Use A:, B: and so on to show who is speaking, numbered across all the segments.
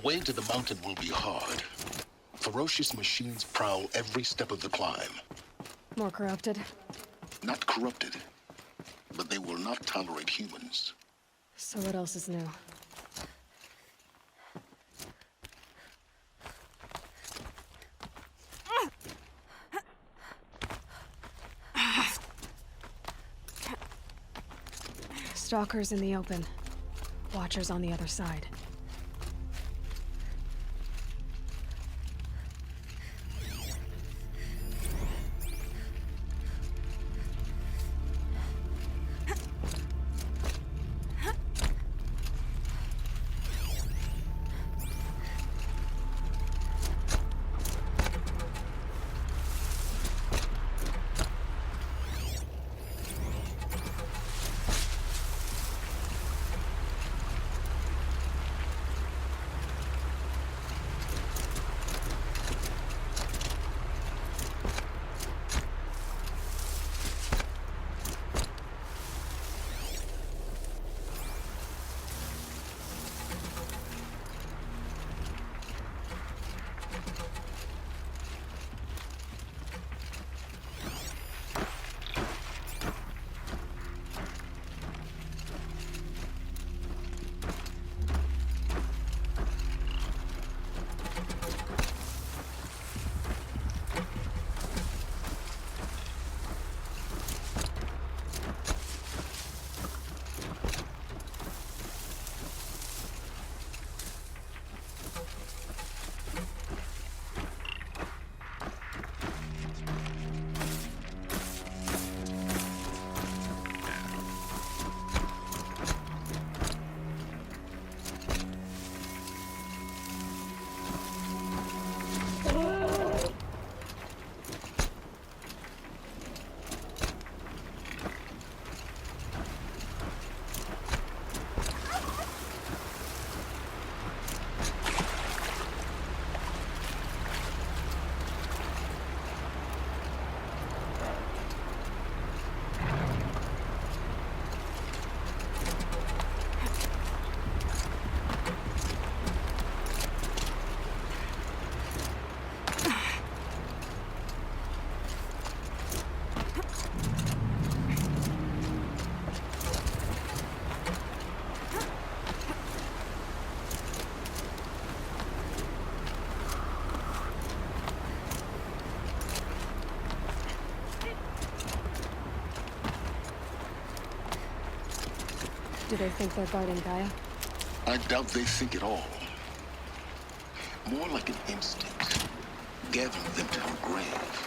A: way to the mountain will be hard. Ferocious machines prowl every step of the climb.
B: More corrupted?
A: Not corrupted, but they will not tolerate humans.
B: So what else is new? Stalkers in the open. Watchers on the other side. Do they think they're guarding Gaia?
A: I doubt they think at all. More like an instinct, gathering them to her grave.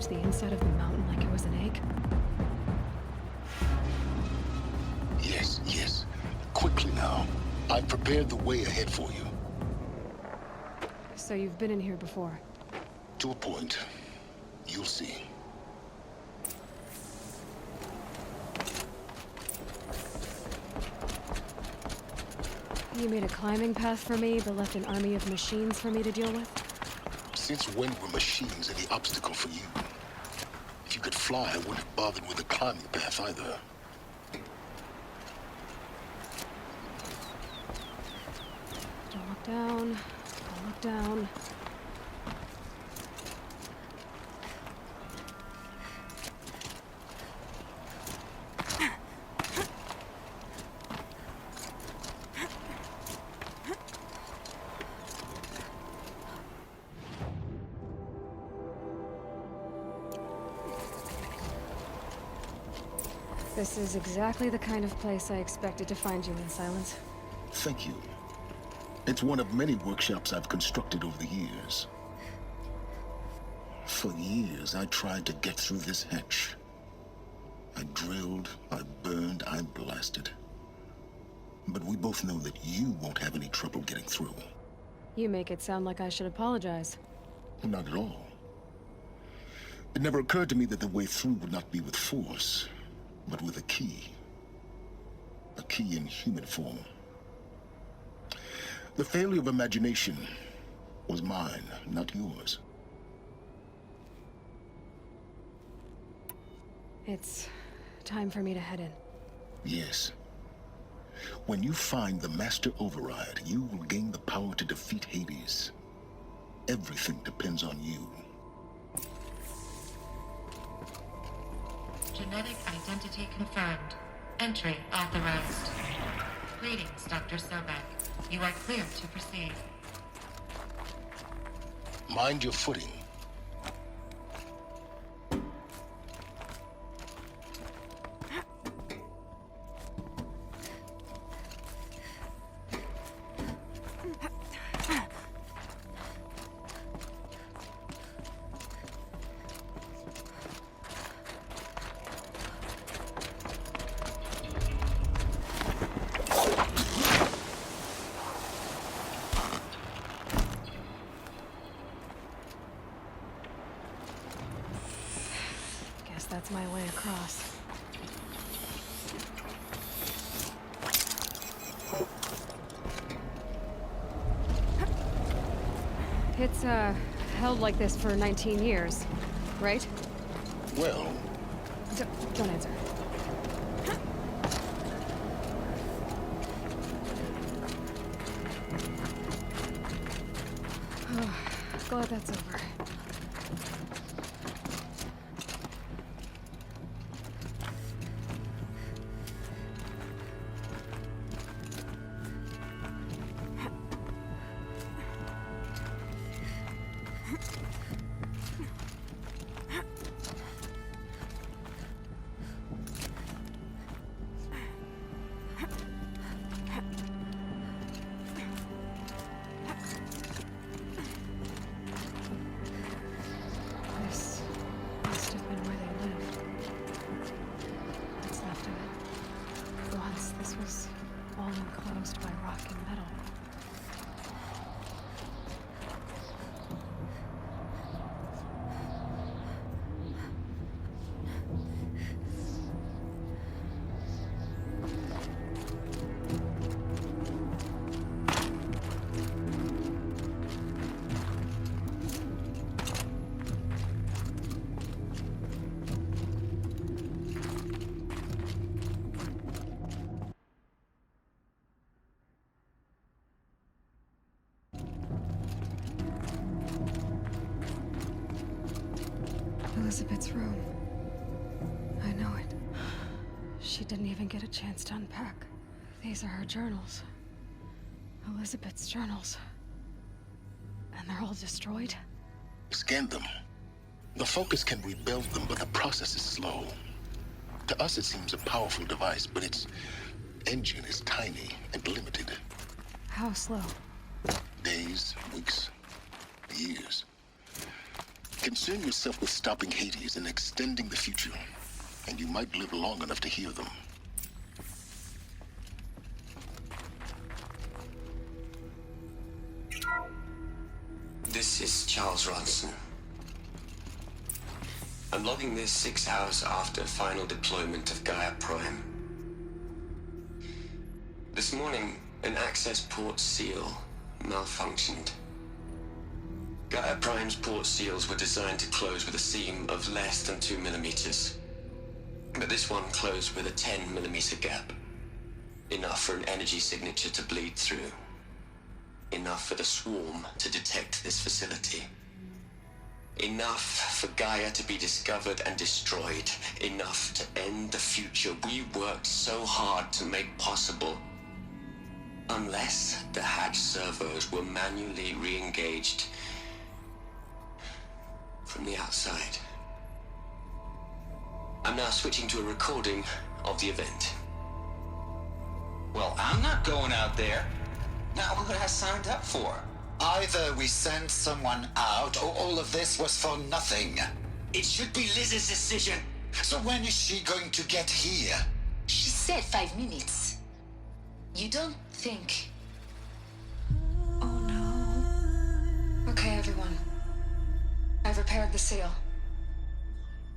B: shaped the inside of the mountain like it was an egg?
A: Yes, yes. Quickly now. I've prepared the way ahead for you.
B: So you've been in here before?
A: To a point. You'll see.
B: You made a climbing path for me, but left an army of machines for me to deal with?
A: Since when were machines any obstacle for you? If you could fly, I wouldn't have bothered with a climbing path either.
B: Don't look down. Don't look down. This is exactly the kind of place I expected to find you in, Silence.
A: Thank you. It's one of many workshops I've constructed over the years. For years, I tried to get through this hatch. I drilled, I burned, I blasted. But we both know that you won't have any trouble getting through.
B: You make it sound like I should apologize.
A: Not at all. It never occurred to me that the way through would not be with force, but with a key. A key in human form. The failure of imagination was mine, not yours.
B: It's time for me to head in.
A: Yes. When you find the Master Override, you will gain the power to defeat Hades. Everything depends on you.
C: Genetic identity confirmed. Entry authorized. Greetings, Dr. Sobek. You are clear to proceed.
A: Mind your footing.
B: Guess that's my way across. It's, held like this for 19 years, right?
A: Well,
B: Don't answer. Glad that's over. This must have been where they lived. What's left of it. Once this was all enclosed by rock and metal. Elizabeth's room. I know it. She didn't even get a chance to unpack. These are her journals. Elizabeth's journals. And they're all destroyed?
A: scan them. The Focus can rebuild them, but the process is slow. To us, it seems a powerful device, but its engine is tiny and limited.
B: How slow?
A: Days, weeks, years. Concern yourself with stopping Hades and extending the future, and you might live long enough to hear them.
D: This is Charles Ronson. I'm logging this 6 hours after final deployment of Gaia Prime. This morning, an access port seal malfunctioned. Gaia Prime's port seals were designed to close with a seam of less than 2 millimeters. But this one closed with a 10 millimeter gap. Enough for an energy signature to bleed through. Enough for the swarm to detect this facility. Enough for Gaia to be discovered and destroyed. Enough to end the future we worked so hard to make possible. Unless the hatch servos were manually re-engaged from the outside. I'm now switching to a recording of the event.
E: Well, I'm not going out there. Not what I signed up for.
F: Either we send someone out, or all of this was for nothing.
D: It should be Liz's decision.
F: So when is she going to get here?
G: She said 5 minutes. You don't think...
B: Oh no. Okay, everyone. I've repaired the seal.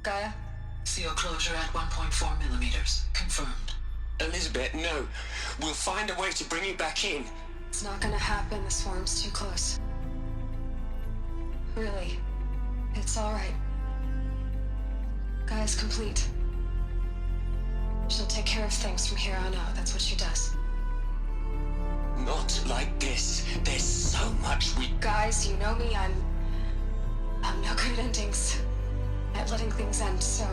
B: Gaia?
H: Seal closure at 1.4 millimeters. Confirmed.
D: Elizabeth, no. We'll find a way to bring you back in.
B: It's not gonna happen. The swarm's too close. Really. It's alright. Gaia's complete. She'll take care of things from here on out. That's what she does.
D: Not like this. There's so much we...
B: Guys, you know me. I'm no good at endings. At letting things end, so,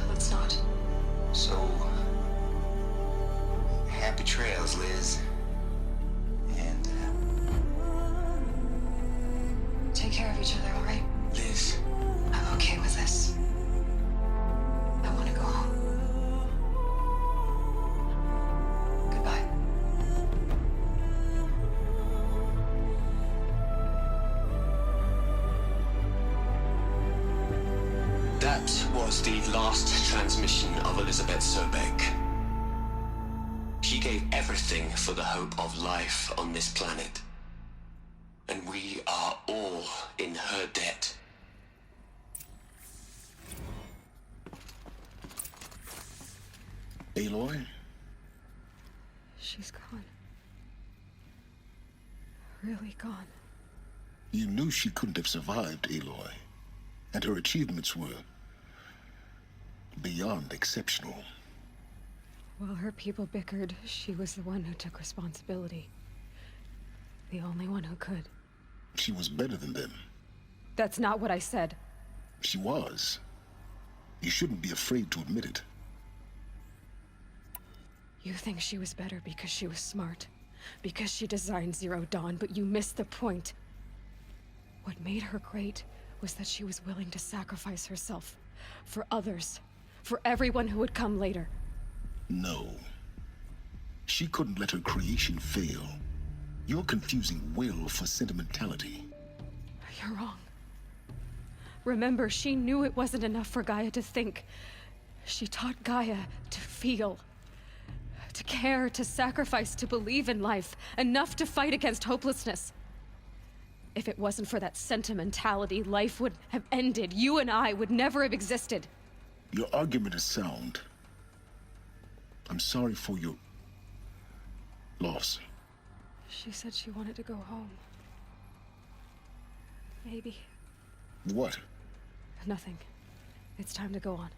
B: let's not.
E: So, happy trails, Liz. And,
B: Take care of each other, alright?
D: Liz.
B: I'm okay with this. I want to go home. Goodbye.
D: That was the last transmission of Elizabeth Sobek. She gave everything for the hope of life on this planet. And we are all in her debt.
A: Aloy?
B: She's gone. Really gone.
A: You knew she couldn't have survived, Aloy. And her achievements were beyond exceptional.
B: While her people bickered, she was the one who took responsibility. The only one who could.
A: She was better than them.
B: That's not what I said.
A: She was. You shouldn't be afraid to admit it.
B: You think she was better because she was smart. Because she designed Zero Dawn, but you missed the point. What made her great was that she was willing to sacrifice herself. For others. For everyone who would come later.
A: No. She couldn't let her creation fail. You're confusing will for sentimentality.
B: You're wrong. Remember, she knew it wasn't enough for Gaia to think. She taught Gaia to feel. To care, to sacrifice, to believe in life. Enough to fight against hopelessness. If it wasn't for that sentimentality, life would have ended. You and I would never have existed.
A: Your argument is sound. I'm sorry for your loss.
B: She said she wanted to go home. Maybe.
A: What?
B: Nothing. It's time to go on.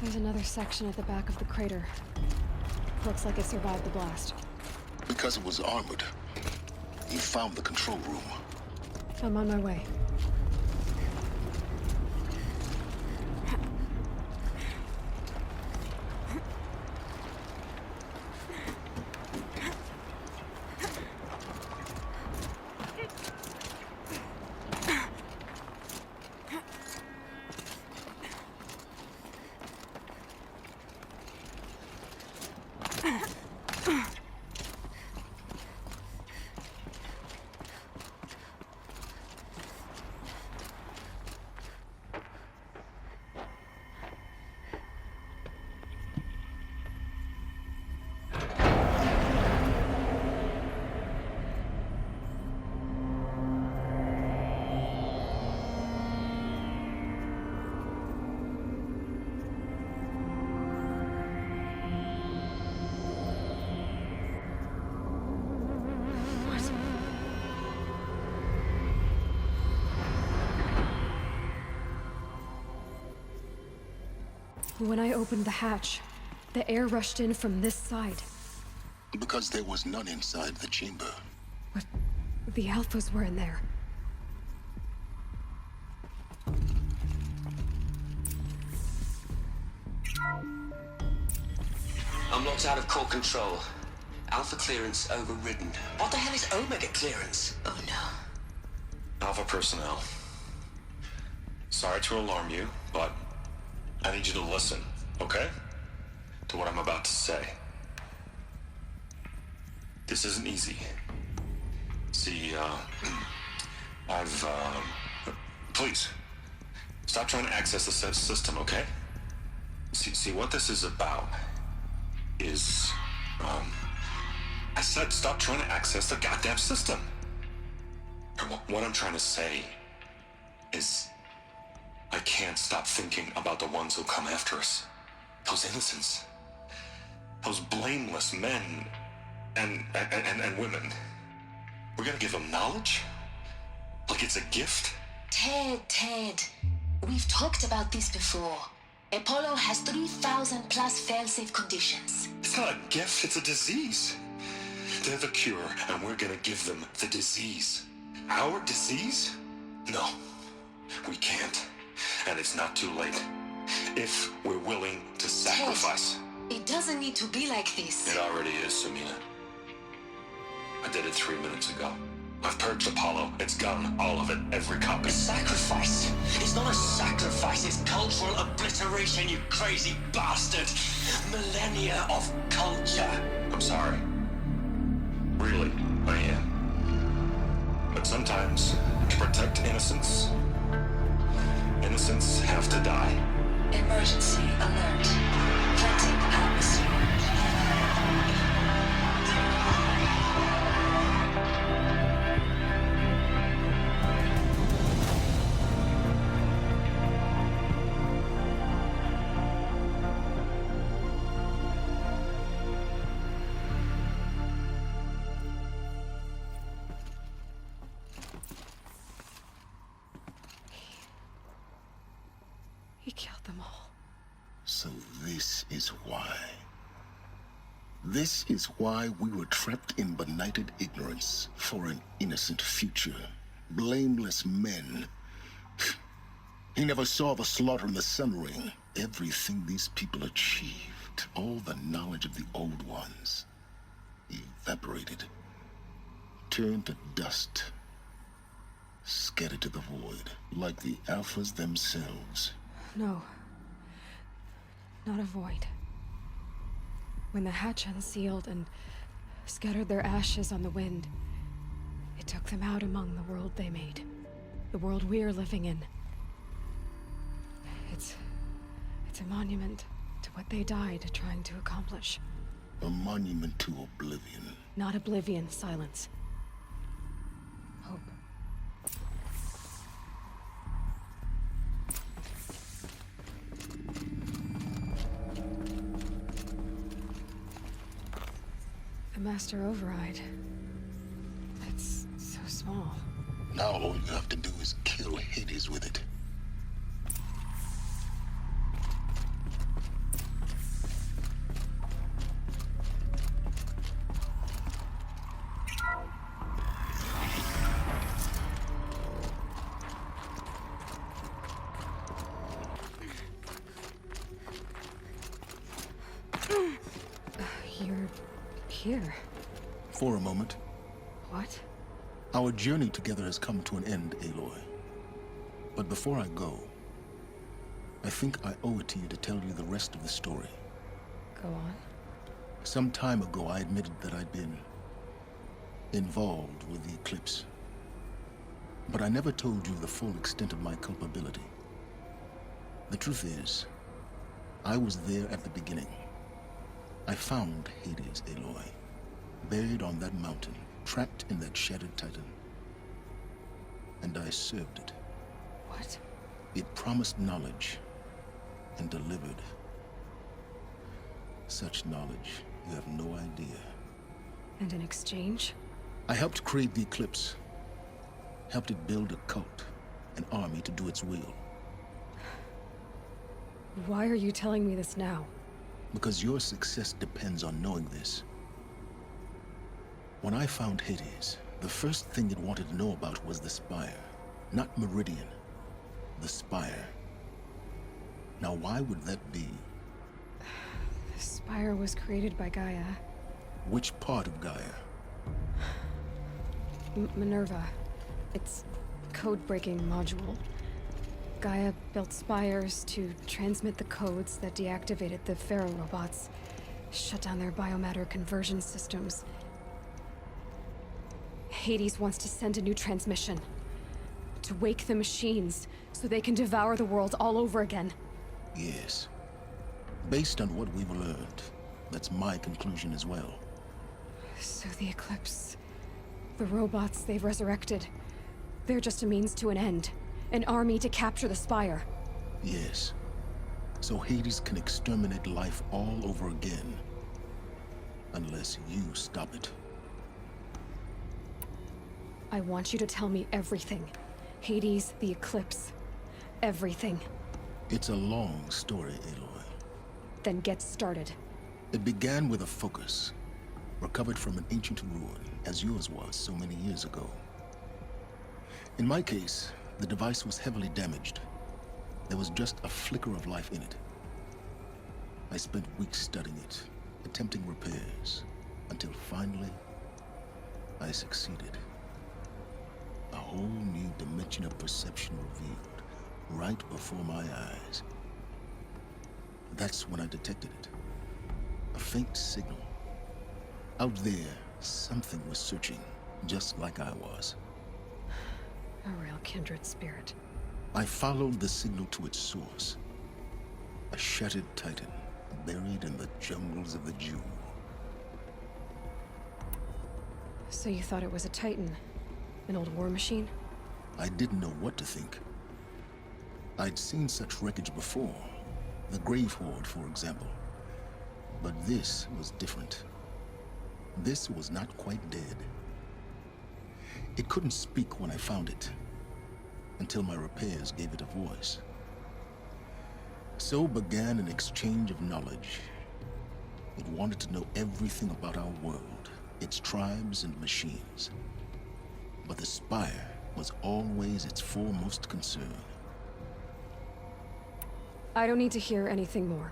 B: There's another section at the back of the crater. Looks like it survived the blast.
A: Because it was armored, you found the control room.
B: I'm on my way. When I opened the hatch, the air rushed in from this side.
A: Because there was none inside the chamber.
B: But the Alphas were in there.
D: I'm locked out of core control. Alpha clearance overridden. What the hell is Omega clearance?
G: Oh no.
I: Alpha personnel. Sorry to alarm you, but I need you to listen, okay? To what I'm about to say. This isn't easy. See, please, stop trying to access the system, okay? See, what this is about is, I said stop trying to access the goddamn system. What I'm trying to say is, I can't stop thinking about the ones who come after us. Those innocents. Those blameless men and women. We're gonna give them knowledge? Like it's a gift?
G: Ted. We've talked about this before. Apollo has 3,000 plus fail-safe conditions.
I: It's not a gift, it's a disease. They're the cure, and we're gonna give them the disease. Our disease? No, we can't. And it's not too late. If we're willing to sacrifice.
G: Ted, it doesn't need to be like this.
I: It already is, Samina. I did it 3 minutes ago. I've purged Apollo. It's gone. All of it. Every copy.
D: Sacrifice? It's not a sacrifice, it's cultural obliteration, you crazy bastard! Millennia of culture!
I: I'm sorry. Really, I am. But sometimes, to protect innocence, innocents have to die.
G: Emergency alert. Planting atmosphere.
B: He killed them all.
A: So this is why. This is why we were trapped in benighted ignorance for an innocent future. Blameless men. He never saw the slaughter in the Sun Ring. Everything these people achieved, all the knowledge of the old ones, evaporated, turned to dust, scattered to the void, like the Alphas themselves.
B: No. Not a void. When the hatch unsealed and scattered their ashes on the wind, it took them out among the world they made. The world we're living in. It's a monument to what they died trying to accomplish.
A: A monument to oblivion.
B: Not oblivion, silence. Hope. The Master Override. It's so small.
A: Now all you have to do is kill Hades with it.
B: here?
A: For a moment.
B: What?
A: Our journey together has come to an end, Aloy. But before I go, I think I owe it to you to tell you the rest of the story.
B: Go on.
A: Some time ago, I admitted that I'd been involved with the Eclipse. But I never told you the full extent of my culpability. The truth is, I was there at the beginning. I found Hades, Aloy, buried on that mountain, trapped in that shattered titan. And I served it.
B: What?
A: It promised knowledge and delivered. Such knowledge, you have no idea.
B: And in exchange?
A: I helped create the Eclipse. Helped it build a cult, an army to do its will.
B: Why are you telling me this now?
A: Because your success depends on knowing this. When I found Hades, the first thing it wanted to know about was the Spire. Not Meridian. The Spire. Now why would that be?
B: The Spire was created by Gaia.
A: Which part of Gaia?
B: Minerva. Its code-breaking module. Gaia built spires to transmit the codes that deactivated the Pharaoh robots, shut down their biomatter conversion systems. Hades wants to send a new transmission. To wake the machines, so they can devour the world all over again.
A: Yes. Based on what we've learned, that's my conclusion as well.
B: So the Eclipse... the robots they've resurrected... they're just a means to an end. An army to capture the Spire.
A: Yes. So Hades can exterminate life all over again. Unless you stop it.
B: I want you to tell me everything. Hades, the Eclipse. Everything.
A: It's a long story, Aloy.
B: Then get started.
A: It began with a focus. Recovered from an ancient ruin, as yours was so many years ago. In my case, the device was heavily damaged. There was just a flicker of life in it. I spent weeks studying it, attempting repairs, until finally, I succeeded. A whole new dimension of perception revealed, right before my eyes. That's when I detected it. A faint signal. Out there, something was searching, just like I was.
B: A real kindred spirit.
A: I followed the signal to its source. A shattered titan, buried in the jungles of the Jew.
B: So you thought it was a Titan? An old war machine?
A: I didn't know what to think. I'd seen such wreckage before. The Grave Horde, for example. But this was different. This was not quite dead. It couldn't speak when I found it, until my repairs gave it a voice. So began an exchange of knowledge. It wanted to know everything about our world, its tribes and machines. But the Spire was always its foremost concern.
B: I don't need to hear anything more.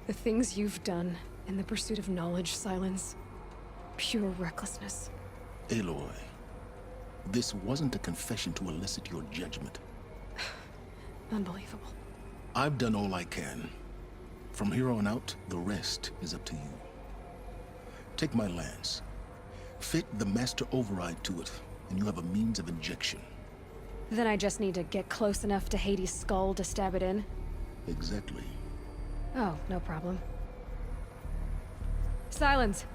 B: The things you've done in the pursuit of knowledge, Silence. Pure recklessness.
A: Aloy, this wasn't a confession to elicit your judgment.
B: Unbelievable.
A: I've done all I can. From here on out, the rest is up to you. Take my lance. Fit the master override to it, and you have a means of injection.
B: Then I just need to get close enough to Hades' skull to stab it in?
A: Exactly.
B: Oh, no problem. Silence!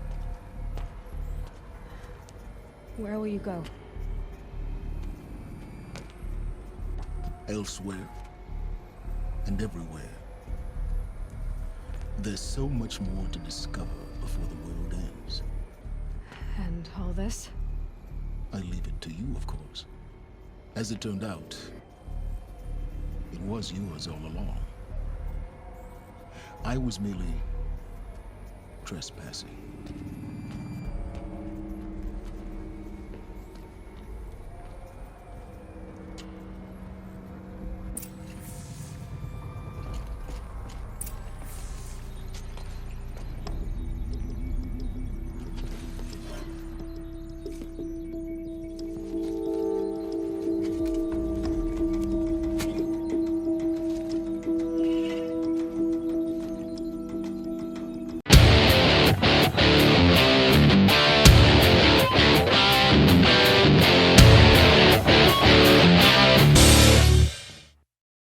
B: Where will you go?
A: Elsewhere. And everywhere. There's so much more to discover before the world ends.
B: And all this?
A: I leave it to you, of course. As it turned out, it was yours all along. I was merely trespassing.